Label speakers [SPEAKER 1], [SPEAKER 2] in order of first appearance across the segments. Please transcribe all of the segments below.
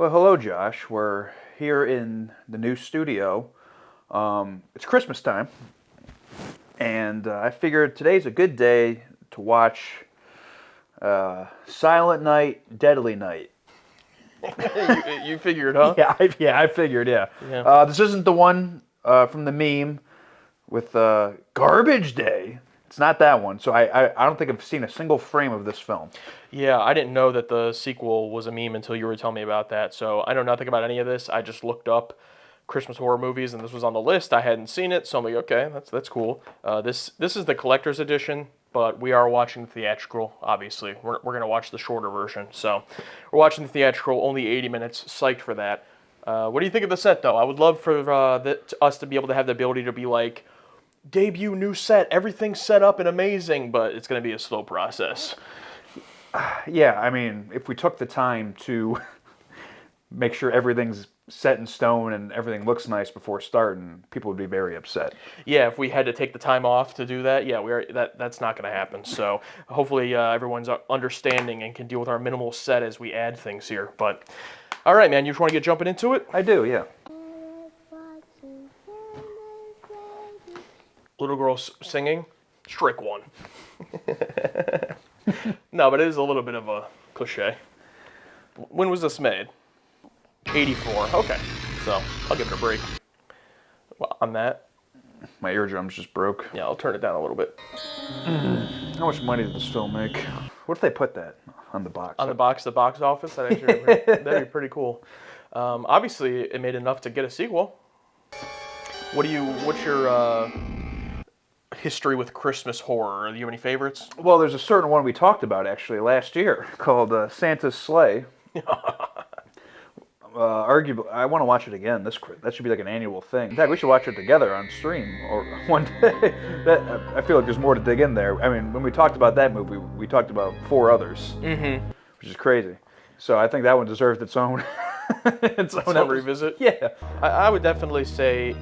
[SPEAKER 1] Well, hello, Josh. We're here in the new studio. It's Christmas time, and I figured today's a good day to watch Silent Night, Deadly Night.
[SPEAKER 2] You figured, huh?
[SPEAKER 1] I figured, yeah.
[SPEAKER 2] Yeah.
[SPEAKER 1] This isn't the one from the meme with Garbage Day. It's not that one. So I don't think I've seen a single frame of this film.
[SPEAKER 2] Yeah, I didn't know that the sequel was a meme until you were telling me about that. So I know nothing about any of this. I just looked up Christmas horror movies, and this was on the list. I hadn't seen it, so I'm like, okay, that's cool. This is the collector's edition, but we are watching the theatrical. Obviously, we're gonna watch the shorter version. So we're watching the theatrical, only 80 minutes. Psyched for that. What do you think of the set, though? I would love for us to be able to have the ability to be like, debut new set, everything's set up and amazing, but it's going to be a slow process.
[SPEAKER 1] Yeah, I mean, if we took the time to make sure everything's set in stone and everything looks nice before starting, people would be very upset.
[SPEAKER 2] Yeah, if we had to take the time off to do that, yeah, that's not going to happen. So hopefully everyone's understanding and can deal with our minimal set as we add things here. But all right, man, you just want to get jumping into it?
[SPEAKER 1] I do, yeah.
[SPEAKER 2] Little girl singing, strike one. No, but it is a little bit of a cliche. When was this made? 84. Okay, so I'll give it a break. Well, on that,
[SPEAKER 1] My eardrums just broke.
[SPEAKER 2] yeah, I'll turn it down a little bit.
[SPEAKER 1] How much money did this film make? What if they put that on the box?
[SPEAKER 2] On the box office, that'd be pretty cool. Obviously, it made enough to get a sequel. What's your history with Christmas horror? Do you have any favorites?
[SPEAKER 1] Well, there's a certain one we talked about actually last year called Santa's Sleigh. Arguably, I want to watch it again. That should be like an annual thing. In fact, we should watch it together on stream or one day. I feel like there's more to dig in there. I mean, when we talked about that movie, we talked about 4 others, which is crazy. So I think that one deserves its own its own
[SPEAKER 2] revisit.
[SPEAKER 1] Yeah.
[SPEAKER 2] I would definitely say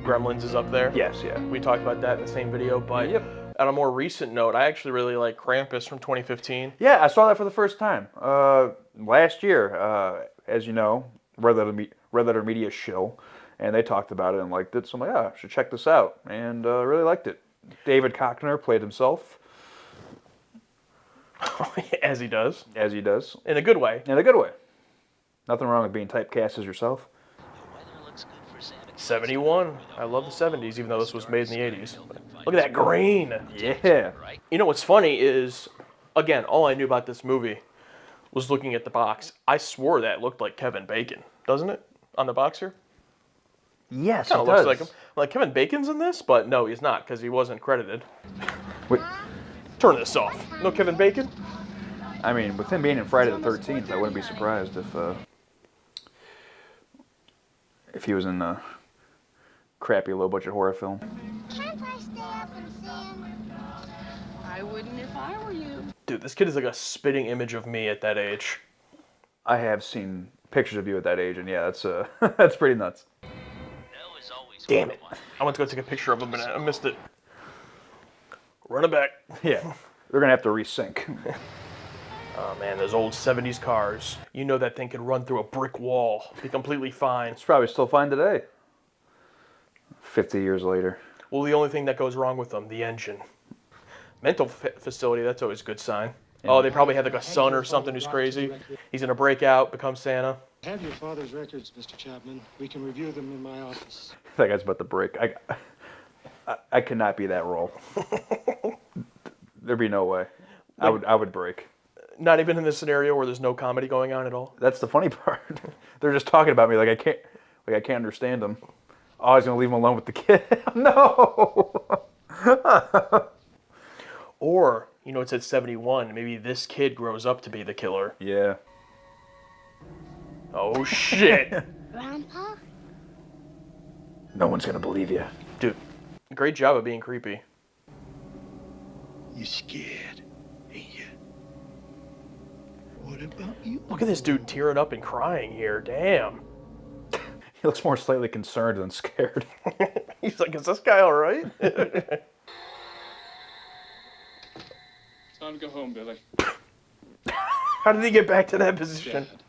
[SPEAKER 2] Gremlins is up there.
[SPEAKER 1] Yes. Yeah.
[SPEAKER 2] We talked about that in the same video, but
[SPEAKER 1] Yep.
[SPEAKER 2] on a more recent note, I actually really like Krampus from 2015.
[SPEAKER 1] Yeah, I saw that for the first time last year. As you know, Red Letter Media show, and they talked about it and liked it. So I'm like, I should check this out, and really liked it. David Koechner played himself,
[SPEAKER 2] As he does.
[SPEAKER 1] as he does,
[SPEAKER 2] In a good way.
[SPEAKER 1] in a good way. Nothing wrong with being typecast as yourself.
[SPEAKER 2] 71. I love the 70s, even though this was made in the 80s. Look at that green.
[SPEAKER 1] Yeah.
[SPEAKER 2] You know what's funny is, again, all I knew about this movie was looking at the box. I swore that looked like Kevin Bacon, doesn't it? On the box here?
[SPEAKER 1] Yes,
[SPEAKER 2] Kind
[SPEAKER 1] it
[SPEAKER 2] of
[SPEAKER 1] does.
[SPEAKER 2] looks like him. Like Kevin Bacon's in this, but no, he's not because he wasn't credited.
[SPEAKER 1] Wait,
[SPEAKER 2] Turn this off. No Kevin Bacon?
[SPEAKER 1] I mean, with him being in Friday the 13th, I wouldn't be surprised if he was in a crappy low-budget horror film.
[SPEAKER 3] Can't I stay up and sing? I wouldn't if I were you.
[SPEAKER 2] Dude, this kid is like a spitting image of me at that age.
[SPEAKER 1] I have seen pictures of you at that age, and yeah, that's that's pretty nuts.
[SPEAKER 2] Damn it. I went to go take a picture of him and I missed it. Run it back.
[SPEAKER 1] Yeah, they're gonna have to resync.
[SPEAKER 2] Oh man, those old 70s cars. You know that thing could run through a brick wall. Be completely fine.
[SPEAKER 1] It's probably still fine today. 50 years later.
[SPEAKER 2] Well, the only thing that goes wrong with them, the engine. Mental facility, that's always a good sign. Oh, they probably had like a son or something who's crazy. He's gonna break out, become Santa.
[SPEAKER 4] Have your father's records, Mr. Chapman. We can review them in my office.
[SPEAKER 1] That guy's about to break. I cannot be that role. There'd be no way. I would break.
[SPEAKER 2] Not even in this scenario where there's no comedy going on at all.
[SPEAKER 1] That's the funny part. They're just talking about me like I can't understand them. Oh, he's gonna leave him alone with the kid. No.
[SPEAKER 2] Or, you know, it said 71. Maybe this kid grows up to be the killer.
[SPEAKER 1] Yeah.
[SPEAKER 2] Oh, shit.
[SPEAKER 3] Grandpa?
[SPEAKER 1] No one's gonna believe you.
[SPEAKER 2] Dude, great job of being creepy.
[SPEAKER 4] You scared, ain't you? What about you?
[SPEAKER 2] Look at this dude tearing up and crying here. Damn.
[SPEAKER 1] He looks more slightly concerned than scared.
[SPEAKER 2] He's like, is this guy all right?
[SPEAKER 5] Time to go home, Billy.
[SPEAKER 2] How did he get back to that position?
[SPEAKER 5] Dad,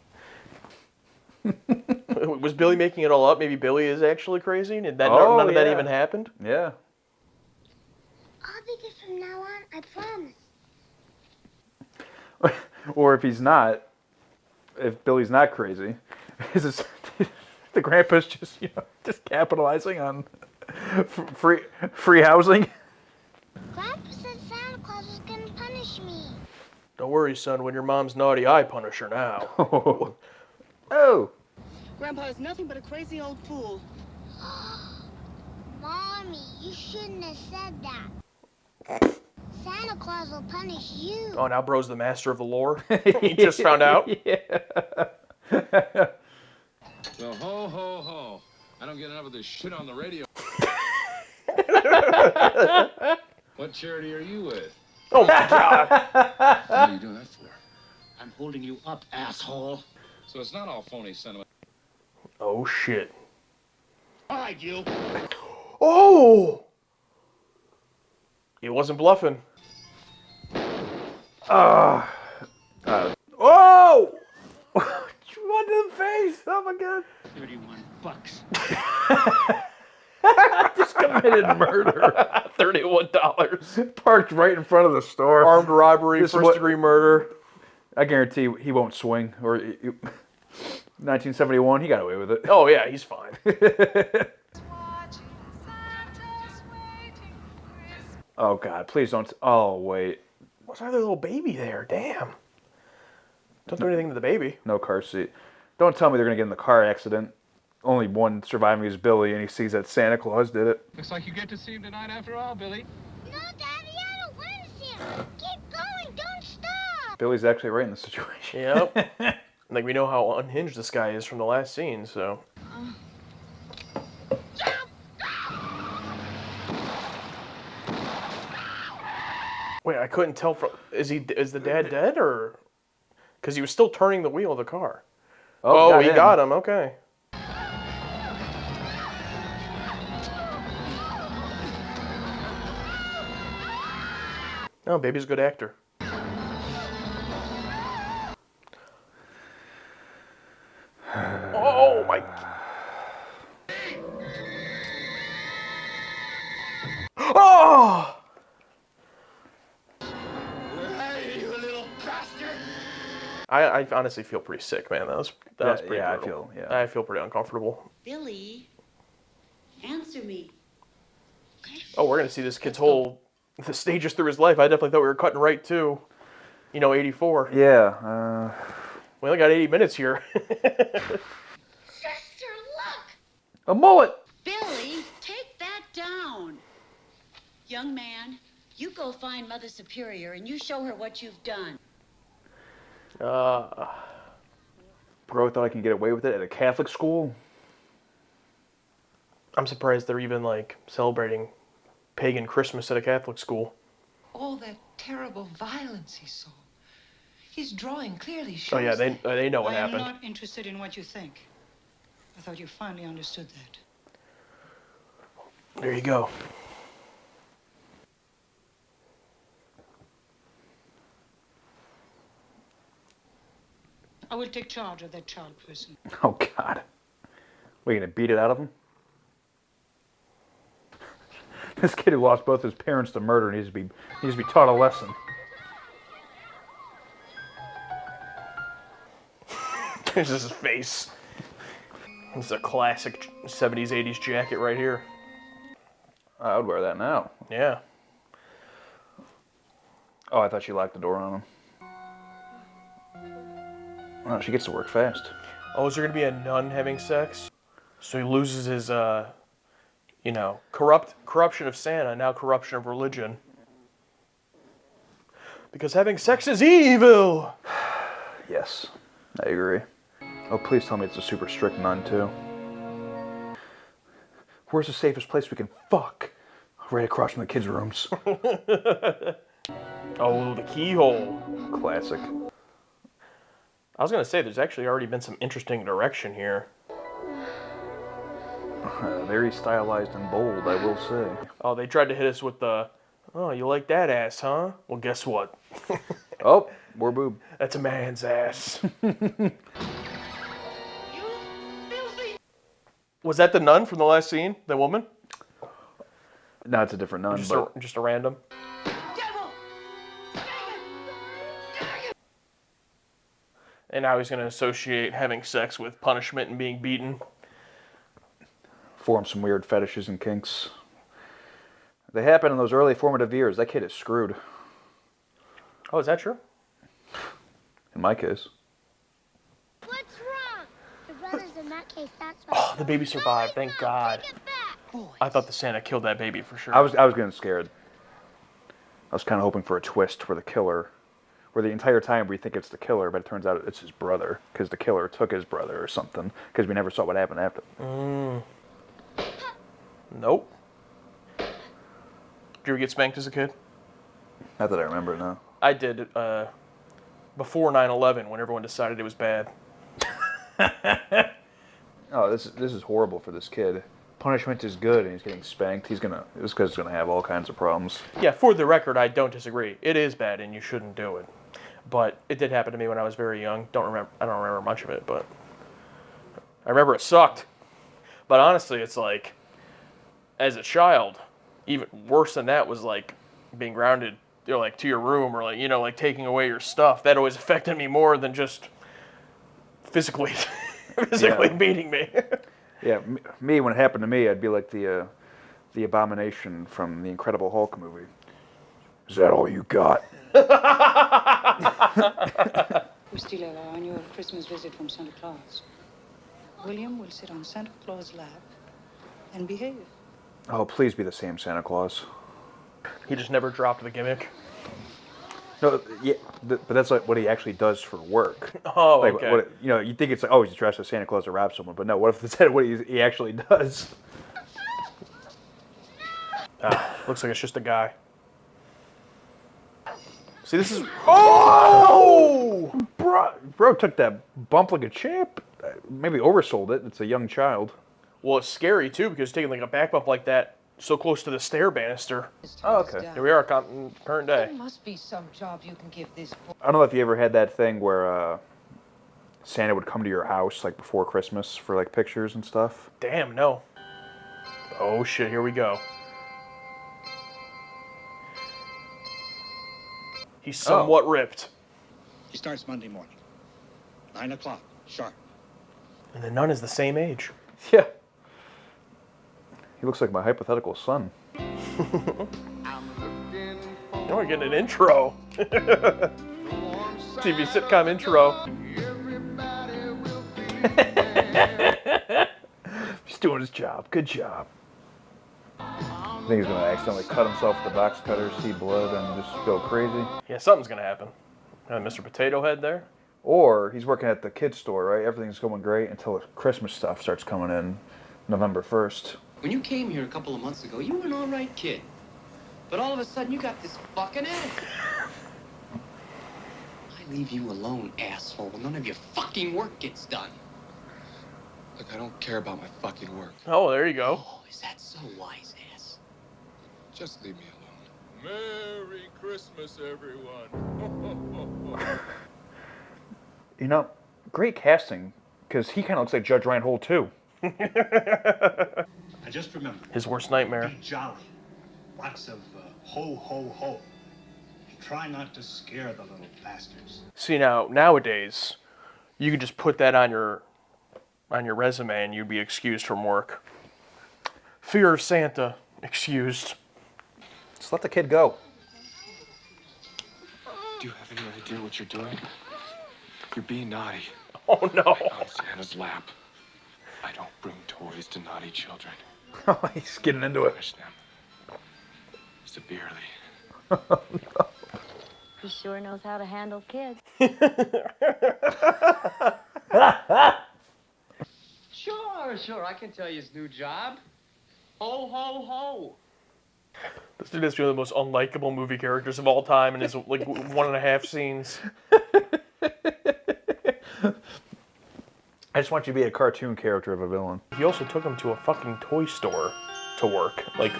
[SPEAKER 2] Was Billy making it all up? Maybe Billy is actually crazy? Did that,
[SPEAKER 1] Oh,
[SPEAKER 2] none of that
[SPEAKER 1] yeah.
[SPEAKER 2] even happened?
[SPEAKER 1] Yeah.
[SPEAKER 3] I'll be good from now on, I promise.
[SPEAKER 1] Or if he's not, if Billy's not crazy, is this, the grandpa's just just capitalizing on free housing?
[SPEAKER 3] Grandpa said Santa Claus was gonna punish me.
[SPEAKER 2] Don't worry, son. When your mom's naughty, I punish her now.
[SPEAKER 1] Oh.
[SPEAKER 5] Grandpa is nothing but a crazy old fool.
[SPEAKER 3] Mommy, you shouldn't have said that. Santa Claus will punish you.
[SPEAKER 2] Oh, now bro's the master of the lore. He just found out.
[SPEAKER 1] Yeah.
[SPEAKER 6] So ho ho ho. I don't get enough of this shit on the radio. What charity are you with?
[SPEAKER 2] Oh my God.
[SPEAKER 6] What are you doing that for?
[SPEAKER 4] I'm holding you up, asshole.
[SPEAKER 6] So it's not all phony sentiment.
[SPEAKER 2] Oh shit.
[SPEAKER 4] All right, you.
[SPEAKER 2] Oh. He wasn't bluffing.
[SPEAKER 1] Oh! What in the face? Oh my God!
[SPEAKER 4] $31.
[SPEAKER 1] Just committed murder.
[SPEAKER 2] $31.
[SPEAKER 1] Parked right in front of the store.
[SPEAKER 2] Armed robbery,
[SPEAKER 1] This is what-
[SPEAKER 2] first-degree murder.
[SPEAKER 1] I guarantee he won't swing. Or 1971, he got away with it.
[SPEAKER 2] Oh yeah, he's fine.
[SPEAKER 1] Oh God! Please don't. Oh wait.
[SPEAKER 2] What's our little baby there? Damn. Don't do anything to the baby.
[SPEAKER 1] No car seat. Don't tell me they're gonna get in the car accident. Only one surviving is Billy, and he sees that Santa Claus did it.
[SPEAKER 6] Looks like you get to see him tonight after all, Billy.
[SPEAKER 3] No, Daddy, I don't want to see him. Keep going, don't stop.
[SPEAKER 1] Billy's actually right in the situation.
[SPEAKER 2] Yep. Like, we know how unhinged this guy is from the last scene, so. Wait, I couldn't tell from. Is the dad dead, or? Because he was still turning the wheel of the car. Oh, he got him. Okay. Oh, baby's a good actor. Oh my. Oh!
[SPEAKER 4] Hey, you little bastard!
[SPEAKER 2] I honestly feel pretty sick, man. That was pretty
[SPEAKER 1] yeah,
[SPEAKER 2] brutal.
[SPEAKER 1] I
[SPEAKER 2] I feel pretty uncomfortable.
[SPEAKER 5] Billy, answer me.
[SPEAKER 2] Oh, we're gonna see this kid's whole the stages through his life. I definitely thought we were cutting right to, 84.
[SPEAKER 1] Yeah.
[SPEAKER 2] We only got 80 minutes here.
[SPEAKER 3] Sister, look.
[SPEAKER 1] A mullet.
[SPEAKER 5] Billy, take that down. Young man, you go find Mother Superior and you show her what you've done.
[SPEAKER 1] Bro thought I can get away with it at a Catholic school.
[SPEAKER 2] I'm surprised they're even celebrating pagan Christmas at a Catholic school.
[SPEAKER 7] All that terrible violence he saw. His drawing clearly shows.
[SPEAKER 2] Oh yeah, they know what
[SPEAKER 8] I am
[SPEAKER 2] happened.
[SPEAKER 8] not interested in what you think. I thought you finally understood that.
[SPEAKER 2] There you go.
[SPEAKER 8] I will take charge of that child person.
[SPEAKER 1] Oh God. We're gonna beat it out of him. This kid who lost both his parents to murder needs to be taught a lesson.
[SPEAKER 2] There's his face. This is a classic 70s, 80s jacket right here.
[SPEAKER 1] I would wear that now.
[SPEAKER 2] Yeah.
[SPEAKER 1] Oh, I thought she locked the door on him. Oh, she gets to work fast.
[SPEAKER 2] Oh, is there going to be a nun having sex? So he loses his, corruption of Santa, now corruption of religion. Because having sex is evil!
[SPEAKER 1] Yes, I agree. Oh, please tell me it's a super strict nun, too. Where's the safest place we can fuck? Right across from the kids' rooms.
[SPEAKER 2] Oh, the keyhole.
[SPEAKER 1] Classic.
[SPEAKER 2] I was going to say, there's actually already been some interesting direction here.
[SPEAKER 1] Very stylized and bold, I will say.
[SPEAKER 2] Oh, they tried to hit us with the, oh, you like that ass, huh? Well, guess what?
[SPEAKER 1] Oh, more boob.
[SPEAKER 2] That's a man's ass.
[SPEAKER 5] You
[SPEAKER 2] Was that the nun from the last scene? The woman?
[SPEAKER 1] No, it's a different nun. But
[SPEAKER 2] Just a random. And now he's going to associate having sex with punishment and being beaten.
[SPEAKER 1] form some weird fetishes and kinks. They happen in those early formative years. That kid is screwed.
[SPEAKER 2] Oh, is that true?
[SPEAKER 1] In my case.
[SPEAKER 3] What's wrong? Your brother's in that case, that's why.
[SPEAKER 2] Oh, the baby survived. Thank God.
[SPEAKER 3] Take it back.
[SPEAKER 2] I thought the Santa killed that baby for sure.
[SPEAKER 1] I was getting scared. I was kind of hoping for a twist where the entire time we think it's the killer, but it turns out it's his brother, because the killer took his brother or something, because we never saw what happened after.
[SPEAKER 2] Nope. Did you ever get spanked as a kid?
[SPEAKER 1] Not that I remember, no.
[SPEAKER 2] I did before 9/11 when everyone decided it was bad.
[SPEAKER 1] Oh, this is horrible for this kid. Punishment is good, and he's getting spanked. This kid's gonna have all kinds of problems.
[SPEAKER 2] Yeah, for the record, I don't disagree. It is bad, and you shouldn't do it. But it did happen to me when I was very young. I don't remember much of it, but I remember it sucked. But honestly, it's like, as a child, even worse than that was like being grounded, like to your room, or like taking away your stuff. That always affected me more than just physically beating me.
[SPEAKER 1] Yeah, me, when it happened to me, I'd be like the Abomination from the Incredible Hulk movie. Is that all you got?
[SPEAKER 8] We're still allowing you a Christmas visit from Santa Claus. William will sit on Santa Claus' lap and behave.
[SPEAKER 1] Oh, please be the same Santa Claus.
[SPEAKER 2] He just never dropped the gimmick.
[SPEAKER 1] No, yeah, but that's like what he actually does for work.
[SPEAKER 2] Oh,
[SPEAKER 1] Like,
[SPEAKER 2] okay.
[SPEAKER 1] you think it's like, oh, he's dressed as Santa Claus to rob someone, but no, what if that's what he actually does?
[SPEAKER 2] Looks like it's just a guy. See, this is... Oh!
[SPEAKER 1] Bro took that bump like a champ. Maybe oversold it. It's a young child.
[SPEAKER 2] Well, it's scary, too, because taking like a back bump like that so close to the stair banister.
[SPEAKER 1] Oh, okay.
[SPEAKER 2] Here we are, current day.
[SPEAKER 7] There must be some job you can give this boy.
[SPEAKER 1] I don't know if you ever had that thing where Santa would come to your house like before Christmas for like pictures and stuff.
[SPEAKER 2] Damn, no. Oh, shit, here we go. He's somewhat ripped.
[SPEAKER 4] He starts Monday morning. 9 o'clock, sharp.
[SPEAKER 2] And the nun is the same age.
[SPEAKER 1] Yeah. He looks like my hypothetical son.
[SPEAKER 2] Now we're getting an intro. TV sitcom intro.
[SPEAKER 1] He's doing his job. Good job. I think he's going to accidentally cut himself with the box cutter, see blood, and just go crazy.
[SPEAKER 2] Yeah, something's going to happen. Mr. Potato Head there.
[SPEAKER 1] Or he's working at the kid's store, right? Everything's going great until the Christmas stuff starts coming in November 1st.
[SPEAKER 9] When you came here a couple of months ago, you were an all right kid. But all of a sudden, you got this fucking attitude. I leave you alone, asshole. None of your fucking work gets done.
[SPEAKER 6] Look, I don't care about my fucking work.
[SPEAKER 2] Oh, there you go.
[SPEAKER 9] Oh, is that so, wise ass?
[SPEAKER 6] Just leave me alone. Merry Christmas, everyone.
[SPEAKER 1] You know, great casting, because he kind of looks like Judge Reinhold, too.
[SPEAKER 4] I just remember,
[SPEAKER 2] His worst nightmare.
[SPEAKER 4] be jolly. Lots of ho, ho, ho. And try not to scare the little bastards.
[SPEAKER 2] See, nowadays, you could just put that on your resume and you'd be excused from work. Fear of Santa, excused.
[SPEAKER 1] Just let the kid go.
[SPEAKER 6] Do you have any idea what you're doing? You're being naughty.
[SPEAKER 2] Oh no.
[SPEAKER 6] On Santa's lap. I don't bring toys to naughty children.
[SPEAKER 1] He's getting into it.
[SPEAKER 6] Punish them severely.
[SPEAKER 3] He sure knows how to handle kids.
[SPEAKER 9] Sure, I can tell you his new job. Ho, ho, ho.
[SPEAKER 2] This dude is one of the most unlikable movie characters of all time and his like 1.5 scenes.
[SPEAKER 1] I just want you to be a cartoon character of a villain.
[SPEAKER 2] He also took him to a fucking toy store to work. Like,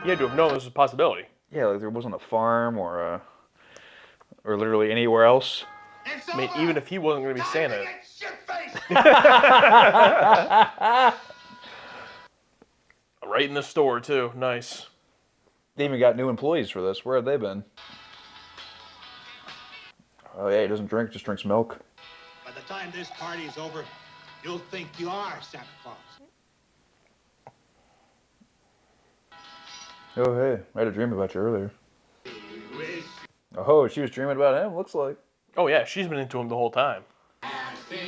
[SPEAKER 2] you had to have known this was a possibility.
[SPEAKER 1] Yeah, like there wasn't a farm or literally anywhere else.
[SPEAKER 2] I mean, even if he wasn't going to be Santa. Right in the store, too. Nice.
[SPEAKER 1] They even got new employees for this. Where have they been? Oh, yeah, he doesn't drink, just drinks milk.
[SPEAKER 4] By the time this party is over, you'll think you are Santa Claus.
[SPEAKER 1] Oh, hey, I had a dream about you earlier. Oh, she was dreaming about him, looks like.
[SPEAKER 2] Oh, yeah, she's been into him the whole time.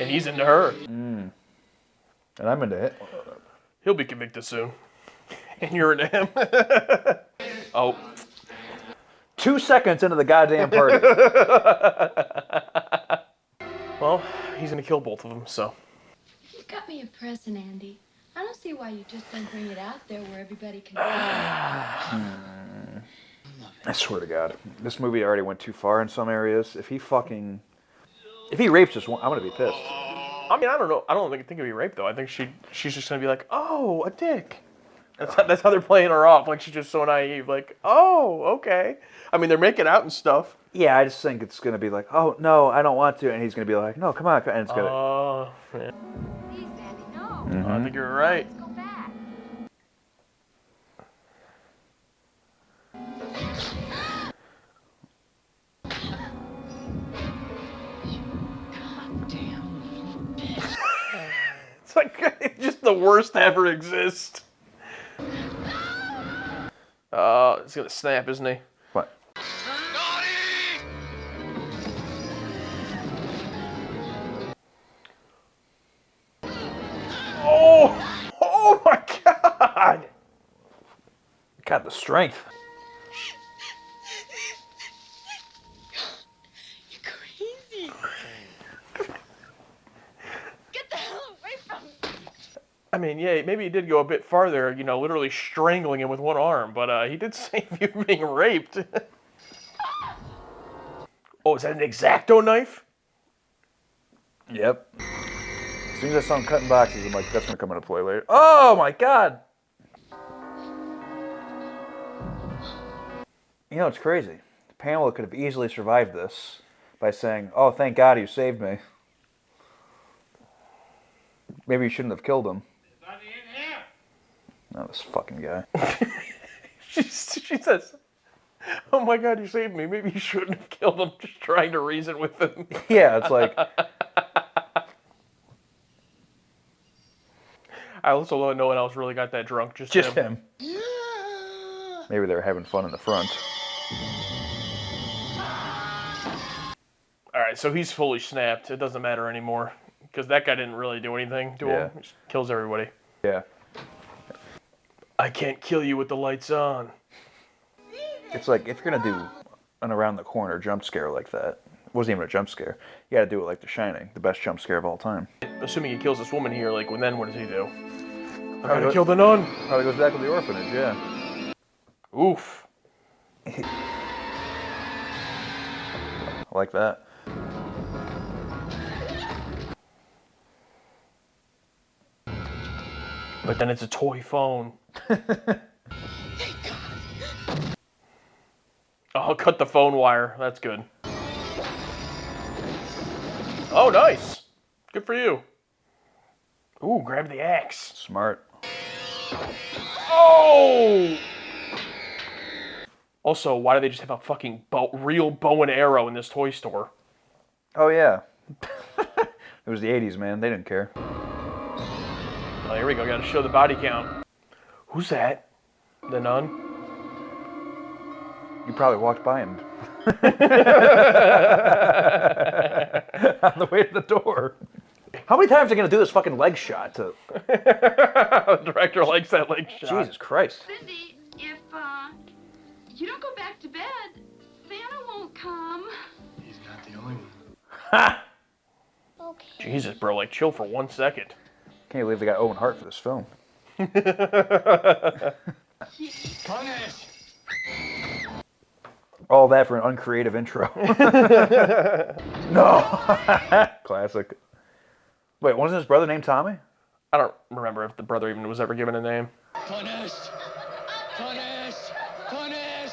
[SPEAKER 2] And he's into her.
[SPEAKER 1] And I'm into it.
[SPEAKER 2] He'll be convicted soon. And you're into him. Oh.
[SPEAKER 1] 2 seconds into the goddamn party.
[SPEAKER 2] Well, he's gonna kill both of them, so.
[SPEAKER 10] You got me a present, Andy. I don't see why you just don't bring it out there where everybody can see
[SPEAKER 1] I swear to God, this movie already went too far in some areas. If he rapes this one, I'm gonna be pissed.
[SPEAKER 2] I mean, I don't know. I don't think it'd be rape, though. I think she's just gonna be like, oh, a dick. That's how they're playing her off. Like, she's just so naive. Like, oh, okay. I mean, they're making out and stuff.
[SPEAKER 1] Yeah, I just think it's gonna be like, oh no, I don't want to, and he's gonna be like, no, come on, and it's gonna.
[SPEAKER 2] Oh, yeah.
[SPEAKER 10] Please, Andy, no.
[SPEAKER 2] I think you're right.
[SPEAKER 10] Let's go back.
[SPEAKER 2] It's like, it's just the worst to ever exist. It's gonna snap, isn't he?
[SPEAKER 1] What?
[SPEAKER 2] Oh! Oh my God!
[SPEAKER 1] God, the strength.
[SPEAKER 10] You're crazy. Get the hell away from me.
[SPEAKER 2] I mean, yeah, maybe he did go a bit farther, you know, literally strangling him with one arm, but he did save you from being raped. Oh, is that an X-Acto knife?
[SPEAKER 1] Yep. As soon as I saw him cutting boxes, I'm like, that's gonna come into play later. Oh my God! You know, it's crazy. Pamela could have easily survived this by saying, oh, thank God you saved me. Maybe you shouldn't have killed him. Oh, this fucking guy.
[SPEAKER 2] She says, oh my God, you saved me. Maybe you shouldn't have killed him, just trying to reason with him.
[SPEAKER 1] Yeah, it's like...
[SPEAKER 2] I also love no one else really got that drunk, just
[SPEAKER 1] him. Maybe they were having fun in the front.
[SPEAKER 2] All right, so he's fully snapped. It doesn't matter anymore. Because that guy didn't really do anything to him. He just kills everybody.
[SPEAKER 1] Yeah.
[SPEAKER 2] I can't kill you with the lights on.
[SPEAKER 1] It's like, if you're gonna do an around the corner jump scare like that, it wasn't even a jump scare, you gotta do it like The Shining, the best jump scare of all time.
[SPEAKER 2] Assuming he kills this woman here, like, then what does he do? I'm gonna kill the nun.
[SPEAKER 1] Probably goes back to the orphanage, yeah.
[SPEAKER 2] Oof.
[SPEAKER 1] Like that.
[SPEAKER 2] But then it's a toy phone. Oh, cut the phone wire. That's good. Oh, nice. Good for you. Ooh, grab the axe.
[SPEAKER 1] Smart.
[SPEAKER 2] Oh! Also, why do they just have a fucking real bow and arrow in this toy store?
[SPEAKER 1] Oh, yeah. It was the 80s, man. They didn't care.
[SPEAKER 2] Oh, here we go. Gotta show the body count. Who's that? The nun?
[SPEAKER 1] You probably walked by him. On the way to the door. How many times are they going to do this fucking leg shot?
[SPEAKER 2] The director likes that leg shot.
[SPEAKER 1] Jesus Christ.
[SPEAKER 10] Cindy, if you don't go back to bed, Santa won't come.
[SPEAKER 6] He's not the only one.
[SPEAKER 1] Ha!
[SPEAKER 3] Okay.
[SPEAKER 2] Jesus, bro, like chill for 1 second.
[SPEAKER 1] Can't believe they got Owen Hart for this film.
[SPEAKER 6] Punish!
[SPEAKER 1] All that for an uncreative intro. No! Classic. Wait, wasn't his brother named Tommy?
[SPEAKER 2] I don't remember if the brother even was ever given a name.
[SPEAKER 9] Punish! Punish! Punish!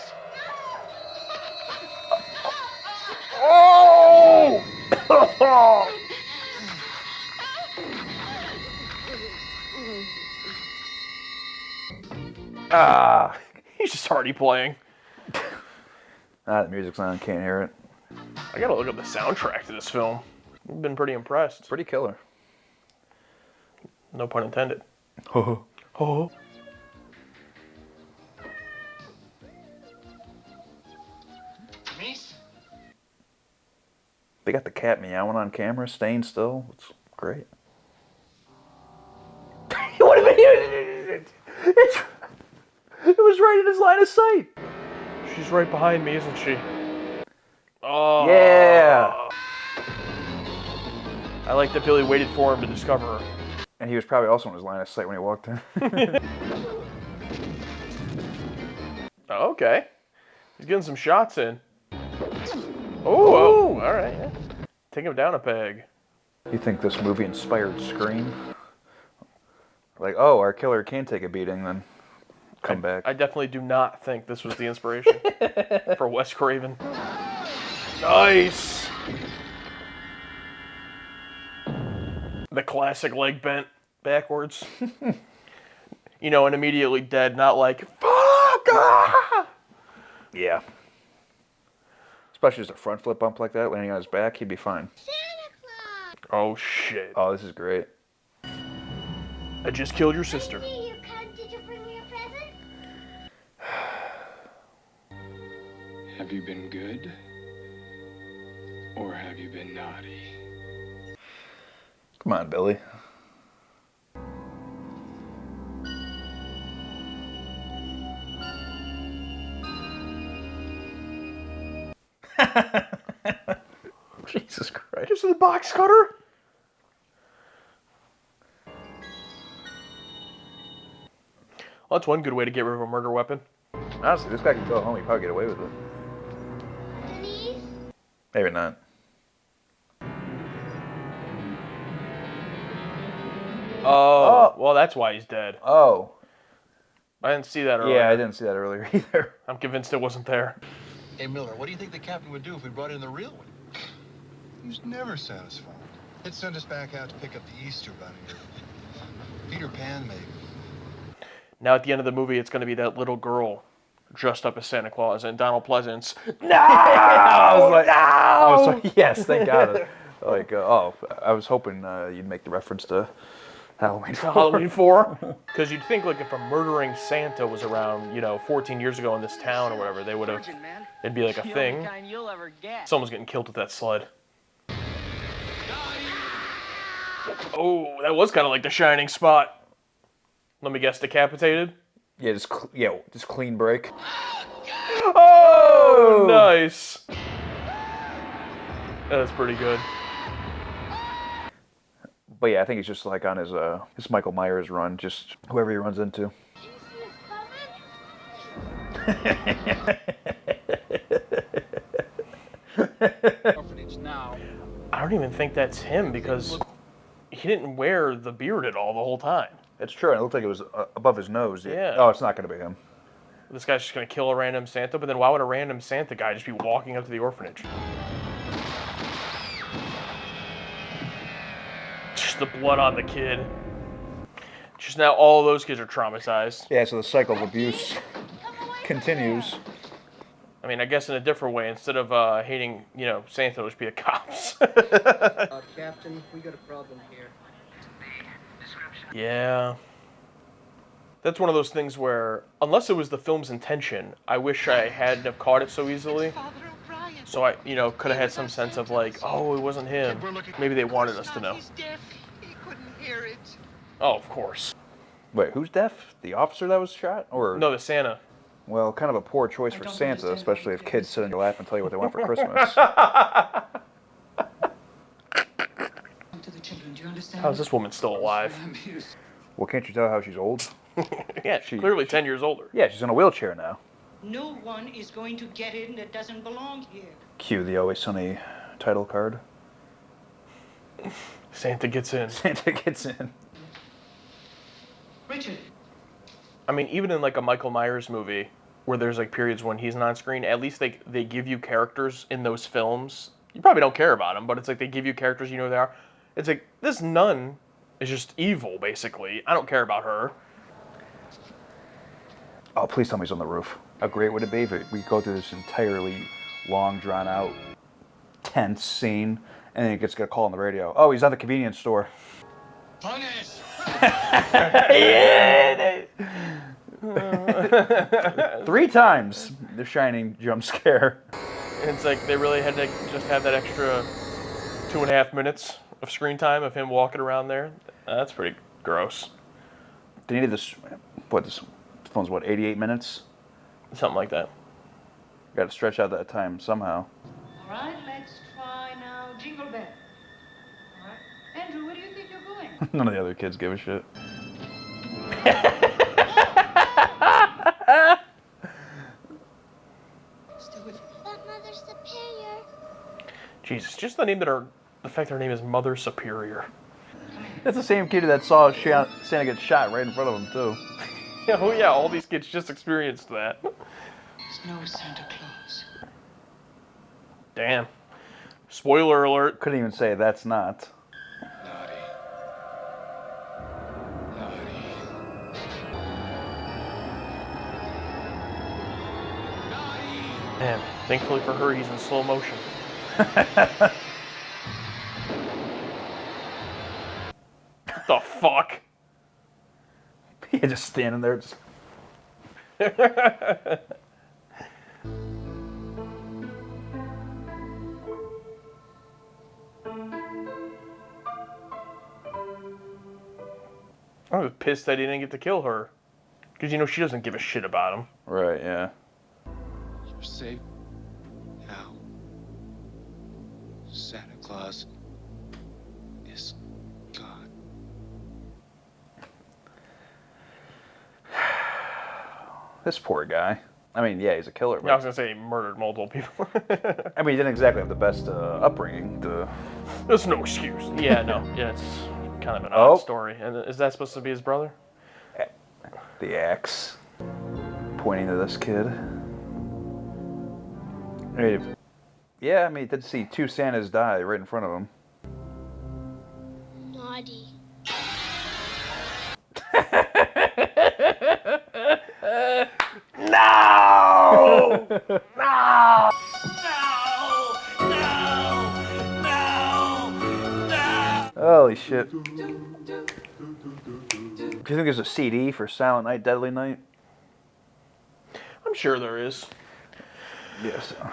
[SPEAKER 2] Oh! Ah, he's just already playing.
[SPEAKER 1] The music's on, can't hear it.
[SPEAKER 2] I gotta look up the soundtrack to this film. I've been pretty impressed.
[SPEAKER 1] Pretty killer.
[SPEAKER 2] No pun intended. Oh.
[SPEAKER 1] They got the cat meowing on camera, staying still. It's great. What did it was right in his line of sight.
[SPEAKER 2] She's right behind me, isn't she? Oh.
[SPEAKER 1] Yeah.
[SPEAKER 2] I like that Billy waited for him to discover her.
[SPEAKER 1] And he was probably also in his line of sight when he walked in.
[SPEAKER 2] Oh, okay. He's getting some shots in. Oh, all right. Yeah. Take him down a peg.
[SPEAKER 1] You think this movie inspired Scream? Like, oh, our killer can take a beating, then come back.
[SPEAKER 2] I definitely do not think this was the inspiration for Wes Craven. Nice! The classic leg bent backwards. You know, and immediately dead, not like, fuck! Ah!
[SPEAKER 1] Yeah. Especially just a front flip bump like that, landing on his back, he'd be fine.
[SPEAKER 3] Santa Claus!
[SPEAKER 2] Oh, shit.
[SPEAKER 1] Oh, this is great.
[SPEAKER 2] I just killed your sister.
[SPEAKER 3] Did you bring me a present?
[SPEAKER 6] Have you been good? Or have you been naughty?
[SPEAKER 1] Come on, Billy. Jesus Christ.
[SPEAKER 2] Just the box cutter? Well, that's one good way to get rid of a murder weapon.
[SPEAKER 1] Honestly, this guy could go home. He'd probably get away with it.
[SPEAKER 3] Denise?
[SPEAKER 1] Maybe not.
[SPEAKER 2] Oh, well, that's why he's dead.
[SPEAKER 1] Oh.
[SPEAKER 2] I didn't see that earlier.
[SPEAKER 1] Yeah, I didn't see that earlier either.
[SPEAKER 2] I'm convinced it wasn't there.
[SPEAKER 11] Hey, Miller, what do you think the captain would do if we brought in the real one? He was never satisfied. He'd send us back out to pick up the Easter Bunny. Peter Pan, maybe.
[SPEAKER 2] Now, at the end of the movie, it's going to be that little girl dressed up as Santa Claus and Donald Pleasance. No!
[SPEAKER 1] I was like, yes, thank God. Like, I was hoping you'd make the reference to Halloween 4.
[SPEAKER 2] Halloween 4? Because you'd think, like, if a murdering Santa was around, 14 years ago in this town or whatever, they would have, it'd be like a thing. Someone's getting killed with that sled. Oh, that was kind of like the shining spot. Let me guess, decapitated?
[SPEAKER 1] Yeah, just clean break.
[SPEAKER 2] Oh, nice. That's pretty good.
[SPEAKER 1] But yeah, I think he's just like on his Michael Myers run, just whoever he runs into.
[SPEAKER 2] I don't even think that's him because he didn't wear the beard at all the whole time.
[SPEAKER 1] It's true. It looked like it was above his nose.
[SPEAKER 2] Yeah.
[SPEAKER 1] Oh, it's not going to be him.
[SPEAKER 2] This guy's just going to kill a random Santa, but then why would a random Santa guy just be walking up to the orphanage? Just the blood on the kid. Just now all of those kids are traumatized.
[SPEAKER 1] Yeah, so the cycle of abuse continues.
[SPEAKER 2] I mean, I guess in a different way. Instead of hating, Santa, it'll just be the cops.
[SPEAKER 12] Captain, we got a problem here.
[SPEAKER 2] Yeah. That's one of those things where, unless it was the film's intention, I wish I hadn't have caught it so easily. So I, could have had some sense of like, oh, it wasn't him. Maybe they wanted us to know.
[SPEAKER 7] He couldn't hear it.
[SPEAKER 2] Oh, of course.
[SPEAKER 1] Wait, who's deaf? The officer that was shot? Or
[SPEAKER 2] No, the Santa.
[SPEAKER 1] Well, kind of a poor choice for Santa, especially if kids sit in your lap and tell you what they want for Christmas.
[SPEAKER 8] To the children, do you understand?
[SPEAKER 2] How is this woman still alive?
[SPEAKER 1] Well, can't you tell how she's old?
[SPEAKER 2] Yeah, she's clearly 10 years older.
[SPEAKER 1] Yeah, she's in a wheelchair now.
[SPEAKER 5] No one is going to get in that doesn't belong here.
[SPEAKER 1] Cue the Always Sunny title card.
[SPEAKER 2] Santa gets in.
[SPEAKER 1] Santa gets in.
[SPEAKER 8] Richard.
[SPEAKER 2] I mean, even in like a Michael Myers movie, where there's like periods when he's not on screen, at least they give you characters in those films. You probably don't care about them, but it's like they give you characters, you know who they are. It's like, this nun is just evil, basically. I don't care about her.
[SPEAKER 1] Oh, please tell me he's on the roof. How great would it be if we go through this entirely long, drawn-out, tense scene, and then he gets a call on the radio. Oh, he's at the convenience store.
[SPEAKER 11] Punish!
[SPEAKER 1] Yeah! 3 times the Shining jump scare.
[SPEAKER 2] It's like they really had to just have that extra 2.5 minutes of screen time of him walking around there. That's pretty gross.
[SPEAKER 1] They needed this. This film's 88 minutes?
[SPEAKER 2] Something like that.
[SPEAKER 1] Got to stretch out that time somehow.
[SPEAKER 8] All right, let's try now Jingle Bell. All right. Andrew, where do you think you're going?
[SPEAKER 1] None of the other kids give a shit.
[SPEAKER 3] But Mother Superior.
[SPEAKER 2] Jesus, just the fact that her name is Mother Superior.
[SPEAKER 1] That's the same kid that saw Santa get shot right in front of him, too.
[SPEAKER 2] Oh yeah, all these kids just experienced that.
[SPEAKER 7] There's no Santa Claus.
[SPEAKER 2] Damn. Spoiler alert.
[SPEAKER 1] Couldn't even say that's not.
[SPEAKER 2] Man, thankfully for her, he's in slow motion. What the fuck?
[SPEAKER 1] He's just standing there. Just...
[SPEAKER 2] I was pissed that he didn't get to kill her. Because, she doesn't give a shit about him.
[SPEAKER 1] Right, yeah.
[SPEAKER 6] You're safe now. Santa Claus is gone.
[SPEAKER 1] This poor guy. I mean, yeah, he's a killer. But...
[SPEAKER 2] Yeah, I was going to say he murdered multiple people.
[SPEAKER 1] I mean, he didn't exactly have the best upbringing.
[SPEAKER 2] There's no excuse. Yeah, no. Yeah, it's kind of an odd story. And is that supposed to be his brother?
[SPEAKER 1] The axe pointing to this kid. I mean, yeah, I mean, he did see 2 Santas die right in front of him.
[SPEAKER 3] Naughty.
[SPEAKER 2] No! No!
[SPEAKER 1] Holy shit. Do you think there's a CD for Silent Night, Deadly Night?
[SPEAKER 2] I'm sure there is.
[SPEAKER 1] Yes.
[SPEAKER 2] All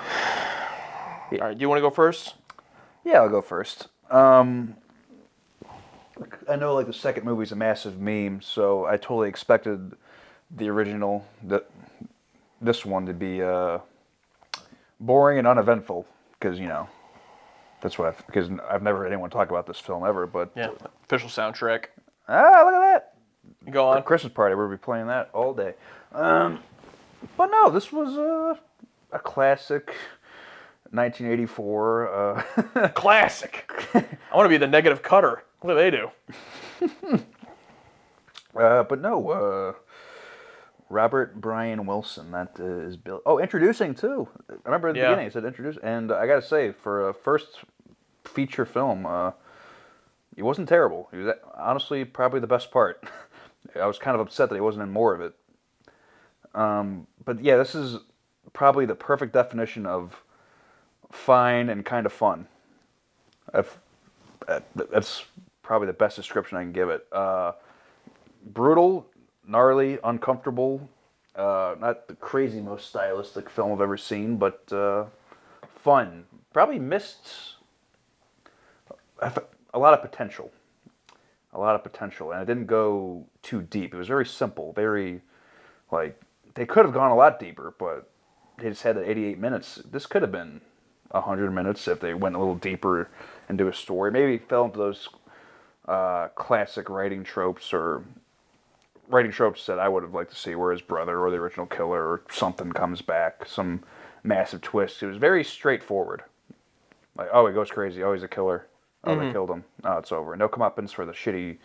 [SPEAKER 2] right, do you want to go first?
[SPEAKER 1] Yeah, I'll go first. I know, like, the second movie's a massive meme, so I totally expected the original, this one, to be boring and uneventful, because, that's what because I've never heard anyone talk about this film ever, but...
[SPEAKER 2] Yeah, official soundtrack.
[SPEAKER 1] Ah, look at that!
[SPEAKER 2] Go on.
[SPEAKER 1] For Christmas party, we'll be playing that all day. But no, this was a classic 1984...
[SPEAKER 2] Classic! I want to be the negative cutter. What do they do?
[SPEAKER 1] But no, Robert Brian Wilson, that is Bill. Oh, introducing too. I remember at the beginning it said introduce, and I gotta say, for a first feature film, he wasn't terrible. He was honestly probably the best part. I was kind of upset that he wasn't in more of it. But yeah, this is probably the perfect definition of fine and kind of fun. That's probably the best description I can give it. Brutal, gnarly, uncomfortable. Not the crazy most stylistic film I've ever seen, but fun. Probably missed a lot of potential. And it didn't go too deep. It was very simple, very, they could have gone a lot deeper, but they just had the 88 minutes. This could have been 100 minutes if they went a little deeper into a story. Maybe fell into those classic writing tropes that I would have liked to see, where his brother or the original killer or something comes back, some massive twist. It was very straightforward. Like, oh, he goes crazy. Oh, he's a killer. Oh, they killed him. Oh, it's over. No comeuppance for the shitty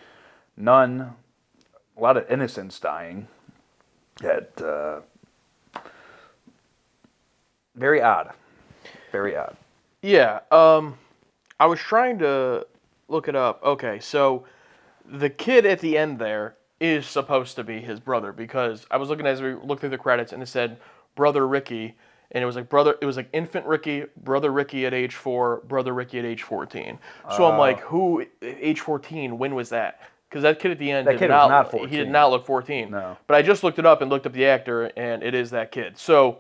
[SPEAKER 1] nun. A lot of innocents dying. Very odd. Very odd.
[SPEAKER 2] Yeah. I was trying to look it up. Okay, so the kid at the end there, is supposed to be his brother, because I was looking as we looked through the credits and it said Brother Ricky, and it was like infant Ricky, Brother Ricky at age 4, Brother Ricky at age 14. So I'm like, who, age 14, when was that? Because that kid at the end
[SPEAKER 1] That kid was not
[SPEAKER 2] he
[SPEAKER 1] 14.
[SPEAKER 2] did not look 14.
[SPEAKER 1] No.
[SPEAKER 2] But I just looked it up and looked up the actor, and it is that kid. So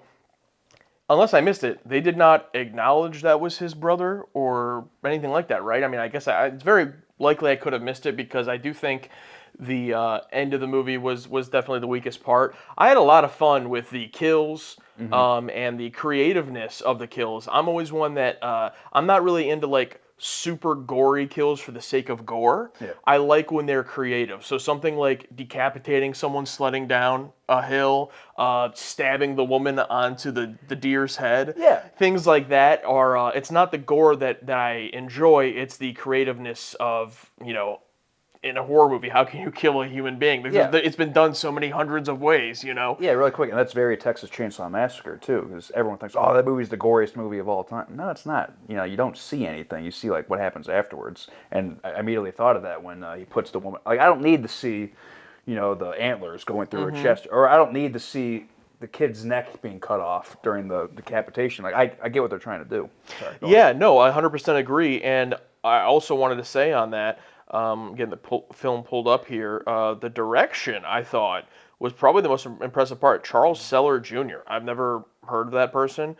[SPEAKER 2] unless I missed it, they did not acknowledge that was his brother or anything like that, right? I mean, I guess it's very likely I could have missed it, because I do think the end of the movie was definitely the weakest part. I had a lot of fun with the kills and the creativeness of the kills. I'm always one that I'm not really into like super gory kills for the sake of gore.
[SPEAKER 1] Yeah.
[SPEAKER 2] I like when they're creative. So something like decapitating someone sledding down a hill, stabbing the woman onto the deer's head.
[SPEAKER 1] Yeah.
[SPEAKER 2] Things like that are, it's not the gore that I enjoy, it's the creativeness of, you know, in a horror movie, how can you kill a human being? Because it's been done so many hundreds of ways, you know?
[SPEAKER 1] Yeah, really quick, and that's very Texas Chainsaw Massacre, too, because everyone thinks, oh, that movie's the goriest movie of all time. No, it's not. You know, you don't see anything. You see, like, what happens afterwards. And I immediately thought of that when he puts the woman... Like, I don't need to see, you know, the antlers going through her chest, or I don't need to see the kid's neck being cut off during the decapitation. Like, I get what they're trying to do. Sorry,
[SPEAKER 2] yeah, no, I 100% agree. And I also wanted to say on that, getting the film pulled up here, the direction, I thought, was probably the most impressive part. Charles Seller Jr. I've never heard of that person.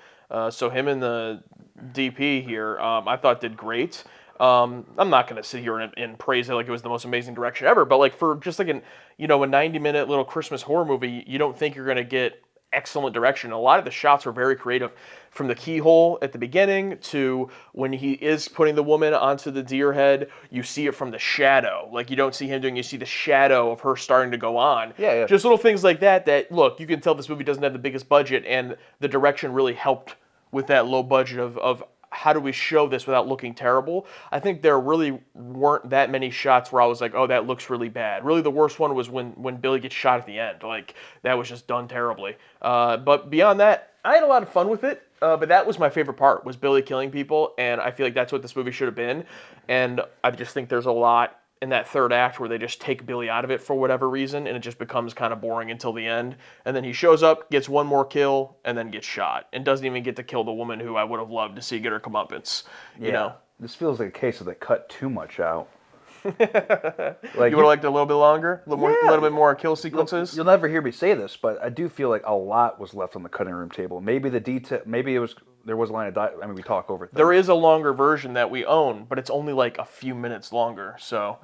[SPEAKER 2] So him and the DP here, I thought did great. I'm not going to sit here and praise it like it was the most amazing direction ever, but like for just like a 90-minute little Christmas horror movie, you don't think you're going to get excellent direction. A lot of the shots were very creative, from the keyhole at the beginning to when he is putting the woman onto the deer head. You see it from the shadow, like you don't see him doing. You see the shadow of her starting to go on.
[SPEAKER 1] Yeah.
[SPEAKER 2] Just little things like that. That look, you can tell this movie doesn't have the biggest budget, and the direction really helped with that low budget of how do we show this without looking terrible? I think there really weren't that many shots where I was like, oh, that looks really bad. Really, the worst one was when Billy gets shot at the end. Like, that was just done terribly. But beyond that, I had a lot of fun with it. But that was my favorite part, was Billy killing people, and I feel like that's what this movie should have been. And I just think there's a lot in that third act where they just take Billy out of it for whatever reason, and it just becomes kind of boring until the end. And then he shows up, gets one more kill, and then gets shot, and doesn't even get to kill the woman who I would have loved to see get her comeuppance. You know?
[SPEAKER 1] This feels like a case of they cut too much out.
[SPEAKER 2] Like, you would have liked it a little bit longer? A little bit more kill sequences?
[SPEAKER 1] You'll never hear me say this, but I do feel like a lot was left on the cutting room table. Maybe the detail, there was a line of dialogue. I mean, we talk over things.
[SPEAKER 2] There is a longer version that we own, but it's only like a few minutes longer, so...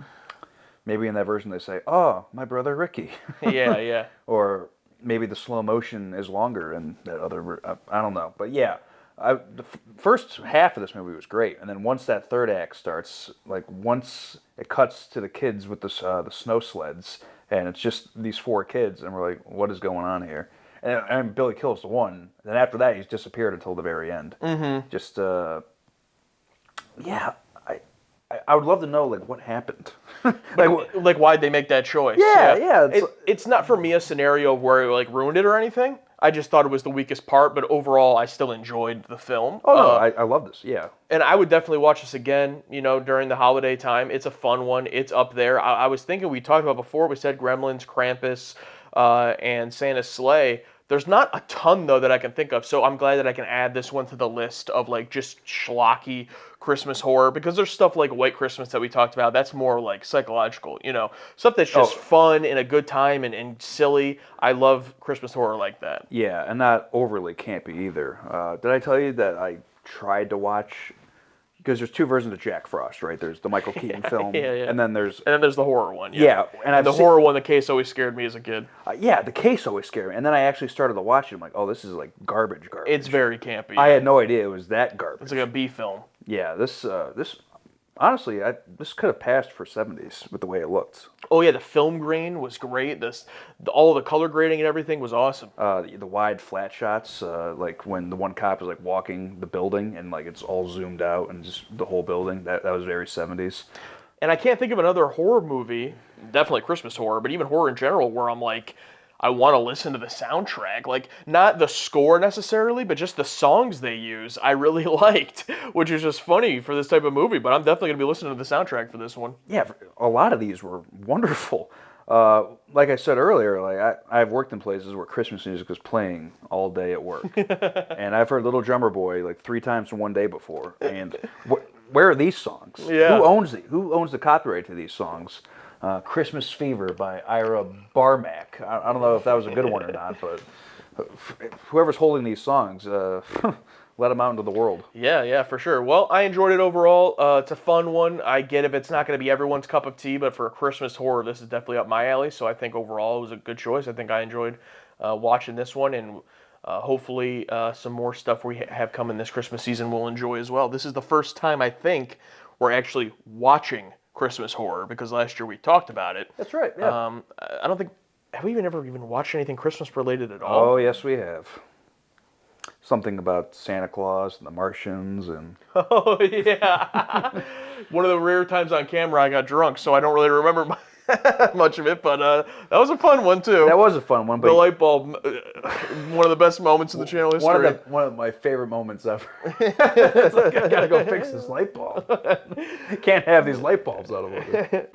[SPEAKER 1] Maybe in that version they say, oh, my brother Ricky.
[SPEAKER 2] Yeah.
[SPEAKER 1] Or maybe the slow motion is longer in that other... I don't know. But yeah, the first half of this movie was great. And then once that third act starts, like once it cuts to the kids with the snow sleds, and it's just these 4 kids, and we're like, what is going on here? And Billy kills the one. Then after that, he's disappeared until the very end. Mm-hmm. Just, yeah... I would love to know, like, what happened.
[SPEAKER 2] like why'd they make that choice?
[SPEAKER 1] Yeah.
[SPEAKER 2] It's not for me a scenario where it, like, ruined it or anything. I just thought it was the weakest part, but overall, I still enjoyed the film.
[SPEAKER 1] Oh, no, I love this, yeah.
[SPEAKER 2] And I would definitely watch this again, during the holiday time. It's a fun one. It's up there. I was thinking, we talked about before, we said Gremlins, Krampus, and Santa's Sleigh. There's not a ton, though, that I can think of, so I'm glad that I can add this one to the list of, like, just schlocky Christmas horror, because there's stuff like White Christmas that we talked about. That's more, like, psychological, stuff that's just fun and a good time and silly. I love Christmas horror like that.
[SPEAKER 1] Yeah, and not overly campy either. Did I tell you that I tried to watch... Because there's 2 versions of Jack Frost, right? There's the Michael Keaton film, and then there's
[SPEAKER 2] the horror one.
[SPEAKER 1] Yeah,
[SPEAKER 2] and the horror one, the case always scared me as a kid.
[SPEAKER 1] Yeah, the case always scared me, and then I actually started to watch it. I'm like, oh, this is like garbage.
[SPEAKER 2] It's very campy.
[SPEAKER 1] I had no idea it was that garbage.
[SPEAKER 2] It's like a B film.
[SPEAKER 1] Yeah, this honestly, this could have passed for 70s with the way it looked.
[SPEAKER 2] Oh yeah, the film grain was great. All the color grading and everything was awesome.
[SPEAKER 1] The wide flat shots, like when the one cop is like walking the building and like it's all zoomed out and just the whole building. That was very 70s.
[SPEAKER 2] And I can't think of another horror movie, definitely Christmas horror, but even horror in general, where I'm like, I want to listen to the soundtrack. Like, not the score necessarily, but just the songs they use I really liked, which is just funny for this type of movie. But I'm definitely going to be listening to the soundtrack for this one.
[SPEAKER 1] Yeah, a lot of these were wonderful. Like I said earlier, like I've worked in places where Christmas music was playing all day at work, and I've heard Little Drummer Boy like 3 times in one day before. And where are these songs?
[SPEAKER 2] Yeah.
[SPEAKER 1] Who owns the copyright to these songs? Christmas Fever by Ira Barmack. I don't know if that was a good one or not, but whoever's holding these songs, let them out into the world.
[SPEAKER 2] Yeah, for sure. Well, I enjoyed it overall. It's a fun one. I get if it's not going to be everyone's cup of tea, but for a Christmas horror, this is definitely up my alley. So I think overall it was a good choice. I think I enjoyed watching this one, and hopefully some more stuff we have coming this Christmas season we'll enjoy as well. This is the first time I think we're actually watching Christmas horror, because last year we talked about it.
[SPEAKER 1] That's right, yeah.
[SPEAKER 2] I don't think, have we ever even watched anything Christmas related at all?
[SPEAKER 1] Oh, yes, we have. Something about Santa Claus and the Martians and...
[SPEAKER 2] Oh, yeah. One of the rare times on camera I got drunk, so I don't really remember much of it, but that was a fun one, too.
[SPEAKER 1] That was a fun one. But
[SPEAKER 2] the light bulb, one of the best moments in the channel history.
[SPEAKER 1] One of my favorite moments ever. It's like, I gotta go fix this light bulb. Can't have these light bulbs out of order.